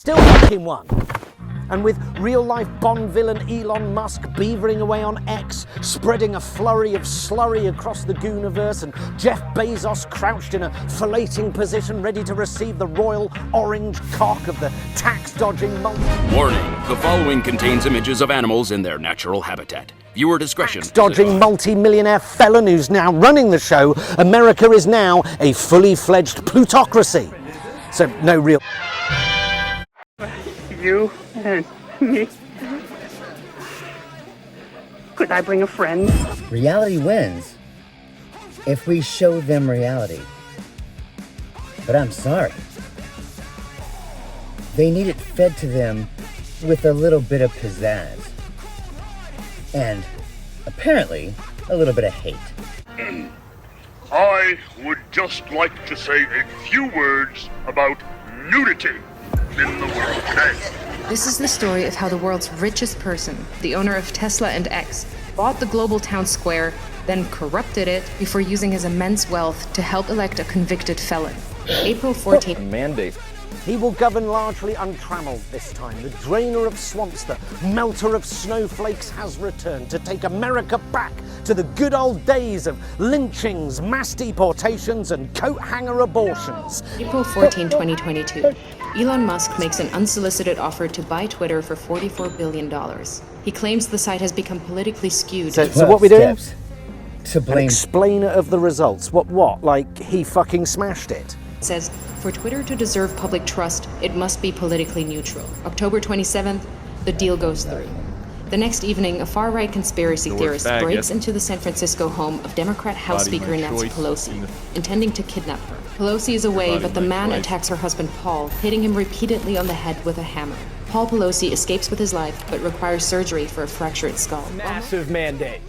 Still fucking won. And with real-life Bond villain Elon Musk beavering away on X, spreading a flurry of slurry across the Gooniverse, and Jeff Bezos crouched in a filleting position ready to receive the royal orange cock of the tax-dodging Warning, the following contains images of animals in their natural habitat. Viewer discretion. Tax-dodging multi-millionaire felon who's now running the show. America is now a fully fledged plutocracy. So no real... You and me. Could I bring a friend? Reality wins if we show them reality. But I'm sorry. They need it fed to them with a little bit of pizzazz. And apparently, a little bit of hate. I would just like to say a few words about nudity in the world today. This is the story of how the world's richest person, the owner of Tesla and X, bought the global town square, then corrupted it before using his immense wealth to help elect a convicted felon. April 14th. Mandate. He will govern largely untrammeled this time. The drainer of swamps, the melter of snowflakes has returned to take America back to the good old days of lynchings, mass deportations, and coat hanger abortions. April 14, 2022. Elon Musk makes an unsolicited offer to buy Twitter for $44 billion. He claims the site has become politically skewed. So what we doing? To blame. An explainer of the results. What? Like he fucking smashed it? Says, for Twitter to deserve public trust, it must be politically neutral. October 27th, the deal goes through. The next evening, a far-right conspiracy theorist breaks into the San Francisco home of Democrat House Speaker Nancy Pelosi, intending to kidnap her. Pelosi is away, but the man attacks her husband Paul, hitting him repeatedly on the head with a hammer. Paul Pelosi escapes with his life, but requires surgery for a fractured skull. Massive mandate.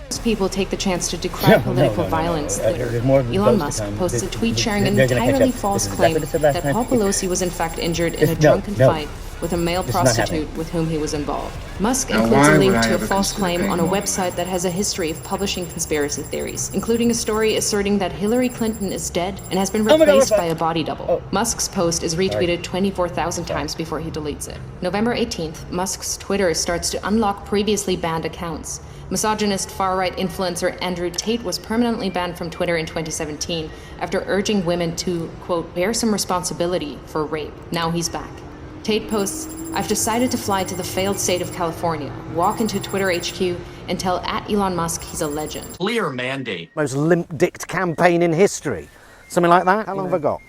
Most people take the chance to decry political violence. Elon Musk posts a tweet sharing an entirely false claim that Paul Pelosi was in fact injured in a drunken fight with a male prostitute with whom he was involved. Musk includes a link to a false claim on a website that has a history of publishing conspiracy theories, including a story asserting that Hillary Clinton is dead and has been replaced by a body double. Musk's post is retweeted 24,000 times before he deletes it. November 18th, Musk's Twitter starts to unlock previously banned accounts. Misogynist far-right influencer Andrew Tate was permanently banned from Twitter in 2017 after urging women to, quote, bear some responsibility for rape. Now he's back. Tate posts, I've decided to fly to the failed state of California, walk into Twitter HQ, and tell @Elon Musk he's a legend. Clear mandate. Most limp-dicked campaign in history. Something like that? How long have I got?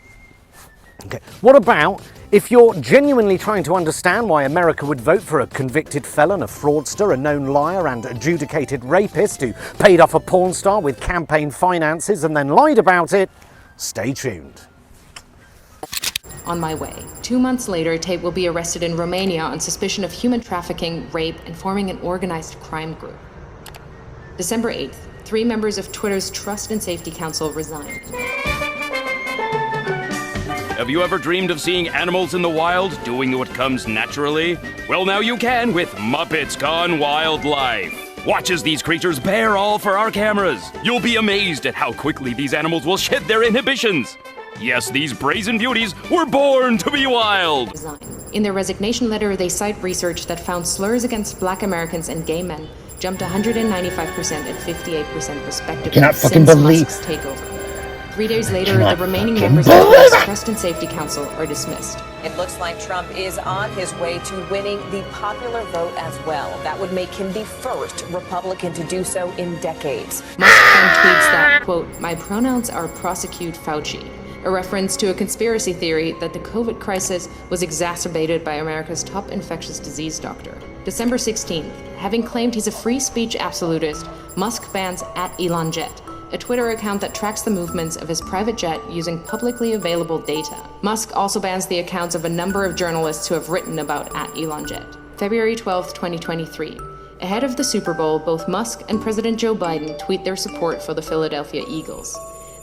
Okay. What about if you're genuinely trying to understand why America would vote for a convicted felon, a fraudster, a known liar, and adjudicated rapist who paid off a porn star with campaign finances and then lied about it? Stay tuned. On my way. 2 months later, Tate will be arrested in Romania on suspicion of human trafficking, rape, and forming an organized crime group. December 8th, 3 members of Twitter's Trust and Safety Council resigned. Have you ever dreamed of seeing animals in the wild doing what comes naturally? Well, now you can with Muppets Gone Wildlife. Watch as these creatures bear all for our cameras. You'll be amazed at how quickly these animals will shed their inhibitions. Yes, these brazen beauties were born to be wild. In their resignation letter, they cite research that found slurs against Black Americans and gay men jumped 195% and 58% respectively Cannot fucking since believe. Musk's takeover. 3 days later, the remaining members of the Trust and Safety Council are dismissed. It looks like Trump is on his way to winning the popular vote as well. That would make him the first Republican to do so in decades. Musk then tweets that, quote, my pronouns are prosecute Fauci, a reference to a conspiracy theory that the COVID crisis was exacerbated by America's top infectious disease doctor. December 16th, having claimed he's a free speech absolutist, Musk bans @ElonJet, a Twitter account that tracks the movements of his private jet using publicly available data. Musk also bans the accounts of a number of journalists who have written about @ElonJet. February 12, 2023. Ahead of the Super Bowl, both Musk and President Joe Biden tweet their support for the Philadelphia Eagles.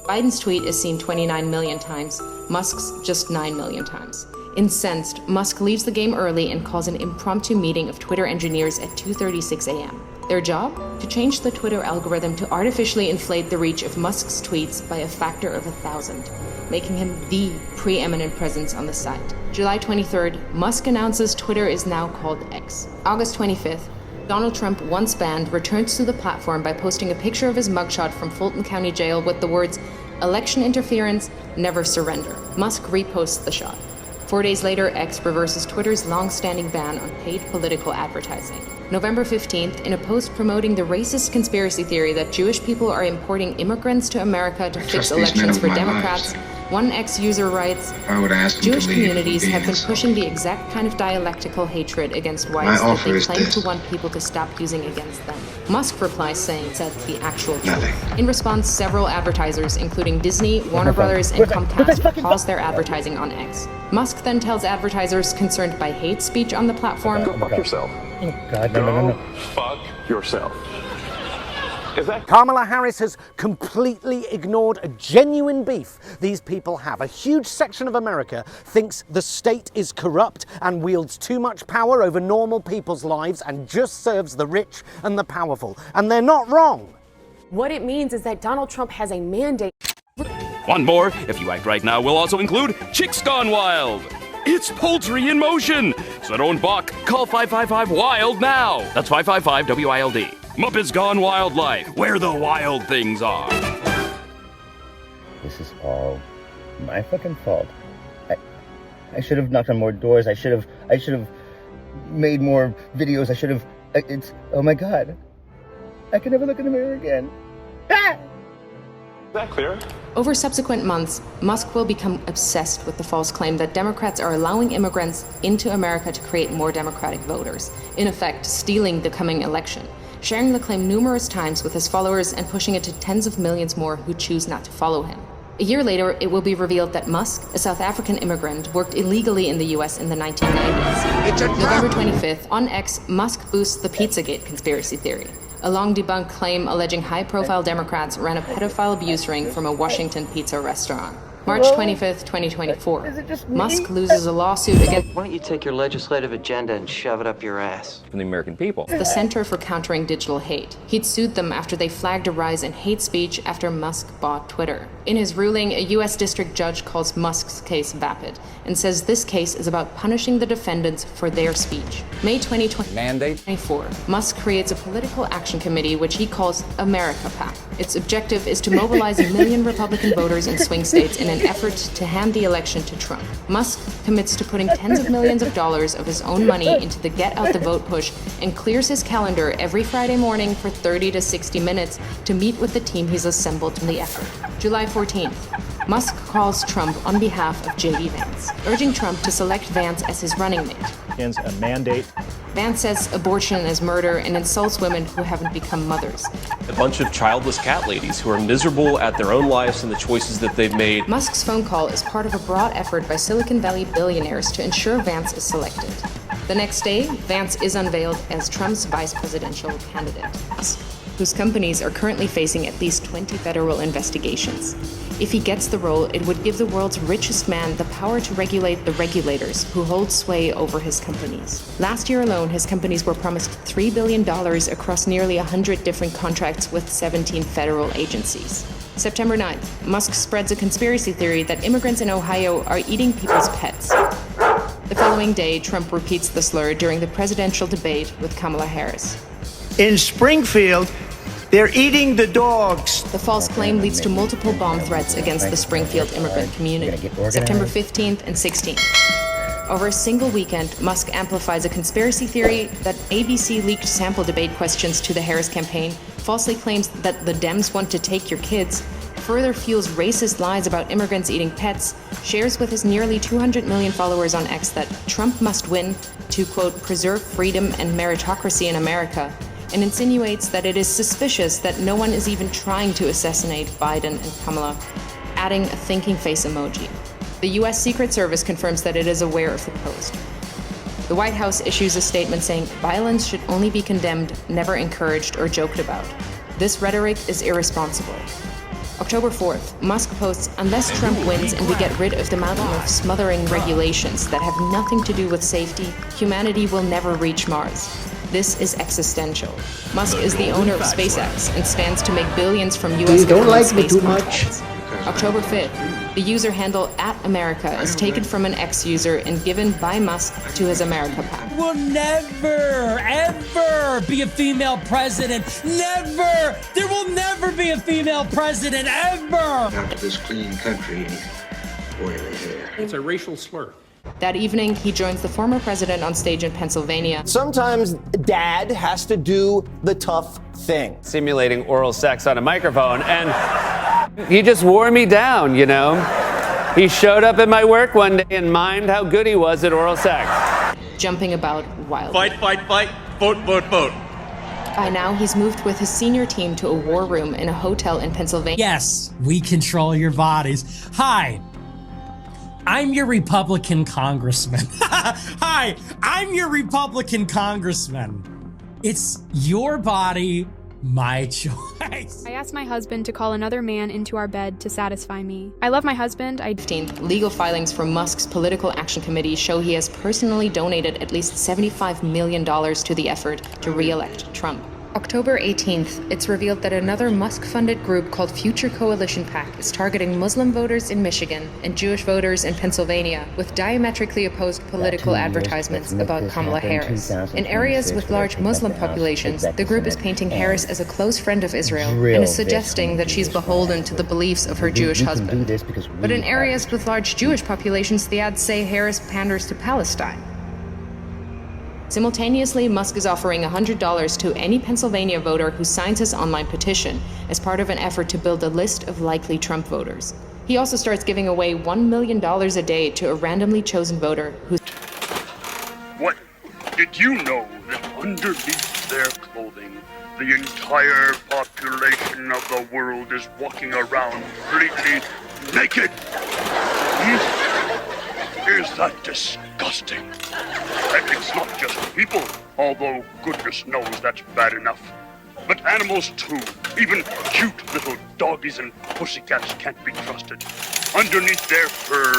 Biden's tweet is seen 29 million times, Musk's just 9 million times. Incensed, Musk leaves the game early and calls an impromptu meeting of Twitter engineers at 2:36 a.m. Their job? To change the Twitter algorithm to artificially inflate the reach of Musk's tweets by a factor of 1,000, making him the preeminent presence on the site. July 23rd, Musk announces Twitter is now called X. August 25th, Donald Trump, once banned, returns to the platform by posting a picture of his mugshot from Fulton County Jail with the words, "Election interference, never surrender." Musk reposts the shot. 4 days later, X reverses Twitter's long-standing ban on paid political advertising. November 15th, in a post promoting the racist conspiracy theory that Jewish people are importing immigrants to America to fix elections for Democrats, one X user writes, Jewish communities have been pushing the exact kind of dialectical hatred against whites that they claim to want people to stop using against them. Musk replies saying, said the actual truth. In response, several advertisers, including Disney, Warner Brothers, and Comcast, paused their advertising on X. Musk then tells advertisers concerned by hate speech on the platform, Go fuck yourself. Oh, God, no. Fuck yourself. Is that Kamala Harris has completely ignored a genuine beef these people have. A huge section of America thinks the state is corrupt and wields too much power over normal people's lives and just serves the rich and the powerful. And they're not wrong. What it means is that Donald Trump has a mandate. One more, if you act right now, will also include Chicks Gone Wild. It's poultry in motion. So don't balk. Call 555-WILD now. That's 555-WILD. Muppets Gone Wildlife, where the wild things are. This is all my fucking fault. I should have knocked on more doors. I should have made more videos. It's, oh my God. I can never look in the mirror again. Ah! Is that clear? Over subsequent months, Musk will become obsessed with the false claim that Democrats are allowing immigrants into America to create more Democratic voters, in effect, stealing the coming election, sharing the claim numerous times with his followers and pushing it to tens of millions more who choose not to follow him. A year later, it will be revealed that Musk, a South African immigrant, worked illegally in the US in the 1990s. November 25th, on X, Musk boosts the Pizzagate conspiracy theory, a long-debunked claim alleging high-profile Democrats ran a pedophile abuse ring from a Washington pizza restaurant. March 25th, 2024. Musk loses a lawsuit against Why don't you take your legislative agenda and shove it up your ass? From the American people. the Center for Countering Digital Hate. He'd sued them after they flagged a rise in hate speech after Musk bought Twitter. In his ruling, a U.S. district judge calls Musk's case vapid and says this case is about punishing the defendants for their speech. May 2024, Musk creates a political action committee which he calls America PAC. Its objective is to mobilize 1 million Republican voters in swing states in an effort to hand the election to Trump. Musk commits to putting tens of millions of dollars of his own money into the Get Out the Vote push and clears his calendar every Friday morning for 30 to 60 minutes to meet with the team he's assembled in the effort. July 14th, Musk calls Trump on behalf of J.D. Vance, urging Trump to select Vance as his running mate. A mandate. Vance says abortion is murder and insults women who haven't become mothers. A bunch of childless cat ladies who are miserable at their own lives and the choices that they've made. Musk's phone call is part of a broad effort by Silicon Valley billionaires to ensure Vance is selected. The next day, Vance is unveiled as Trump's vice presidential candidate, whose companies are currently facing at least 20 federal investigations. If he gets the role, it would give the world's richest man the power to regulate the regulators who hold sway over his companies. Last year alone, his companies were promised $3 billion across nearly 100 different contracts with 17 federal agencies. September 9th, Musk spreads a conspiracy theory that immigrants in Ohio are eating people's pets. The following day, Trump repeats the slur during the presidential debate with Kamala Harris. In Springfield, they're eating the dogs. The false claim leads to multiple bomb threats against the Springfield immigrant community, September 15th and 16th. Over a single weekend, Musk amplifies a conspiracy theory that ABC leaked sample debate questions to the Harris campaign, falsely claims that the Dems want to take your kids, further fuels racist lies about immigrants eating pets, shares with his nearly 200 million followers on X that Trump must win to, quote, preserve freedom and meritocracy in America, and insinuates that it is suspicious that no one is even trying to assassinate Biden and Kamala, adding a thinking face emoji. The U.S. Secret Service confirms that it is aware of the post. The White House issues a statement saying violence should only be condemned, never encouraged or joked about. This rhetoric is irresponsible. October 4th, Musk posts, unless Trump wins and we get rid of the mountain of smothering regulations that have nothing to do with safety, humanity will never reach Mars. This is existential. Musk is the owner of SpaceX and stands to make billions from U.S. government space contracts. October 5th, the user handle @America is taken from an ex-user and given by Musk to his America PAC. Will never, ever be a female president. Never! There will never be a female president, ever! After this clean country, oily hair. It's a racial slur. That evening, he joins the former president on stage in Pennsylvania. Sometimes dad has to do the tough thing. Simulating oral sex on a microphone, and he just wore me down, you know? He showed up at my work one day and mined how good he was at oral sex. Jumping about wildly. Fight, vote. By now, he's moved with his senior team to a war room in a hotel in Pennsylvania. Yes, we control your bodies. Hi, I'm your Republican congressman. Hi, I'm your Republican congressman. It's your body, my choice. I asked my husband to call another man into our bed to satisfy me. I love my husband. 15th, legal filings from Musk's Political Action Committee show he has personally donated at least $75 million to the effort to re-elect Trump. October 18th, it's revealed that another Musk-funded group called Future Coalition PAC is targeting Muslim voters in Michigan and Jewish voters in Pennsylvania with diametrically opposed political advertisements about Kamala Harris. In areas with large Muslim populations, the group is painting Harris as a close friend of Israel and is suggesting that she's beholden to the beliefs of her Jewish husband. But in areas with large Jewish populations, the ads say Harris panders to Palestine. Simultaneously, Musk is offering $100 to any Pennsylvania voter who signs his online petition as part of an effort to build a list of likely Trump voters. He also starts giving away $1 million a day to a randomly chosen voter who... What? Did you know that underneath their clothing, the entire population of the world is walking around completely naked? Is that disgusting? And it's not just people, although goodness knows that's bad enough. But animals too. Even cute little doggies and pussycats can't be trusted. Underneath their fur,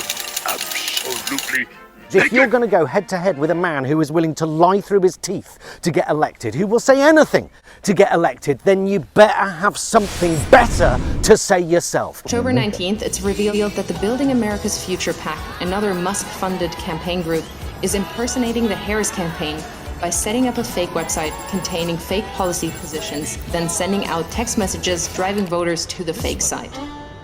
absolutely If you're going to go head-to-head with a man who is willing to lie through his teeth to get elected, who will say anything to get elected, then you better have something better to say yourself. October 19th, it's revealed that the Building America's Future PAC, another Musk-funded campaign group, is impersonating the Harris campaign by setting up a fake website containing fake policy positions, then sending out text messages driving voters to the fake site.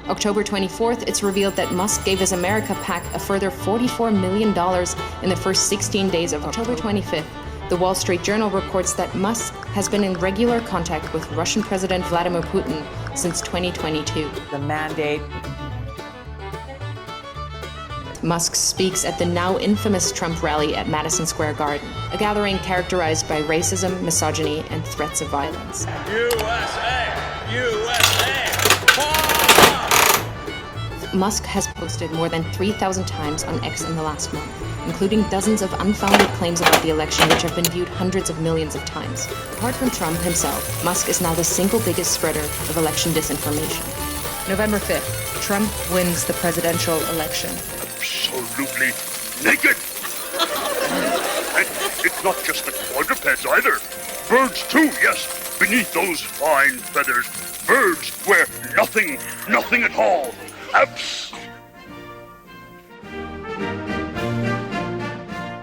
October 24th, it's revealed that Musk gave his America PAC a further $44 million in the first 16 days of October 25th. The Wall Street Journal reports that Musk has been in regular contact with Russian President Vladimir Putin since 2022. The mandate. Musk speaks at the now infamous Trump rally at Madison Square Garden, a gathering characterized by racism, misogyny, and threats of violence. USA! USA! Musk has posted more than 3,000 times on X in the last month, including dozens of unfounded claims about the election which have been viewed hundreds of millions of times. Apart from Trump himself, Musk is now the single biggest spreader of election disinformation. November 5th, Trump wins the presidential election. Absolutely naked! And it's not just the quadrupeds either. Birds too, yes. Beneath those fine feathers, birds wear nothing at all.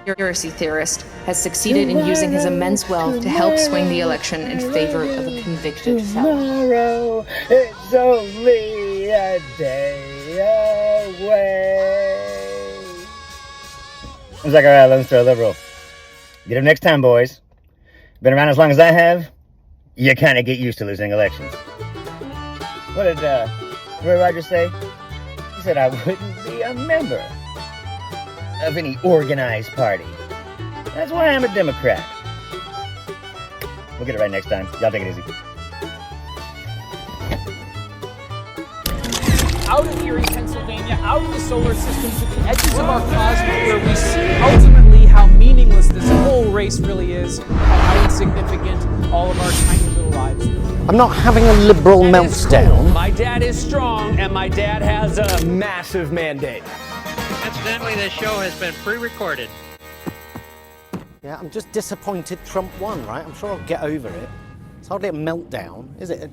Conspiracy theorist has succeeded in using his immense wealth to help swing the election in favor of a convicted felon. Tomorrow is only a day away. It's like, all right, let's throw a liberal. Get him next time, boys. Been around as long as I have, you kind of get used to losing elections. What did Roy Rogers say? He said I wouldn't be a member of any organized party. That's why I'm a Democrat. We'll get it right next time. Y'all take it easy. Out of Erie, Pennsylvania, out of the solar system to the edges of our cosmos, where we see ultimately how meaningless this whole race really is, and how insignificant all of our tiny little lives are. I'm not having a liberal meltdown. Cool. My dad is strong, and my dad has a massive mandate. Incidentally, this show has been pre-recorded. Yeah, I'm just disappointed Trump won, right? I'm sure I'll get over it. It's hardly a meltdown, is it?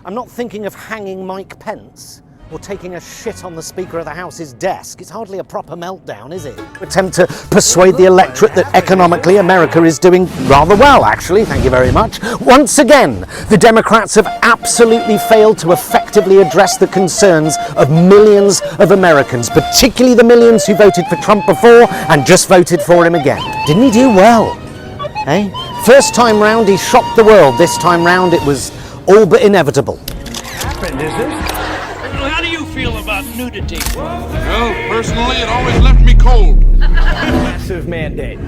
I'm not thinking of hanging Mike Pence or taking a shit on the Speaker of the House's desk. It's hardly a proper meltdown, is it? Attempt to persuade the electorate that economically America is doing rather well, actually. Thank you very much. Once again, the Democrats have absolutely failed to effectively address the concerns of millions of Americans, particularly the millions who voted for Trump before and just voted for him again. Didn't he do well? Eh? First time round, he shocked the world. This time round, it was all but inevitable. Happened, is this? How do you feel about nudity? Well, personally, it always left me cold. Massive mandate.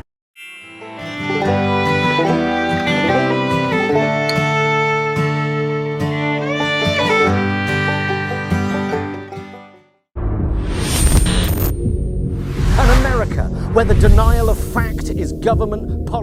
An America where the denial of fact is government policy.